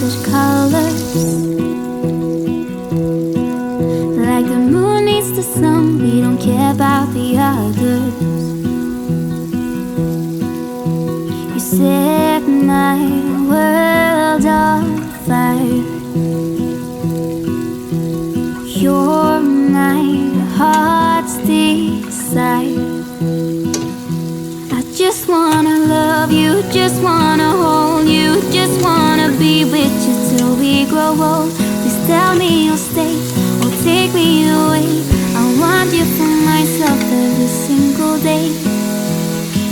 added colors. Like the moon needs the sun, we don't care about the others. You set my world on fire. You're my heart's desire. I just wanna love you, just wanna hold you, just wanna be with you till we grow old. Please tell me you'll stay or take me away. I want you for myself every single day.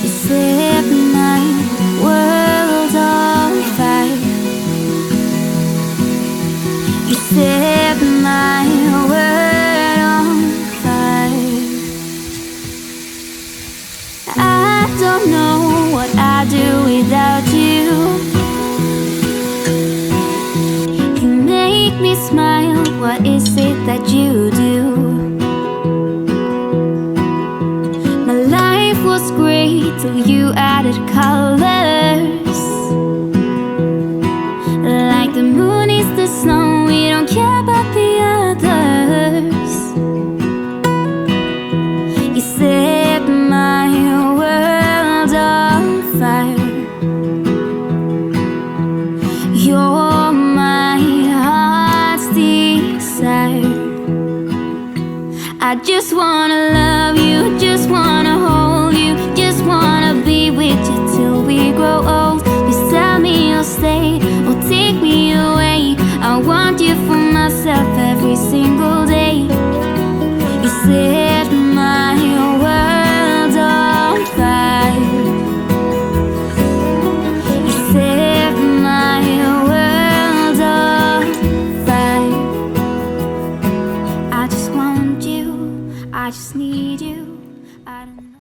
You set my world on fire. You set my world on fire. I don't know what I'd do without you. You make me smile, what is it that you do? My life was great till you added colors. Like the moon is the snow, we don't care about the others. You set my world on fire. You're my heart's desire. I just wanna love you, just wanna hold you, just wanna be with you till we grow old. Please tell me you'll stay or take me away. I want you for myself every single day. You set my world on fire. You set my world on fire. I just want you, I just need you.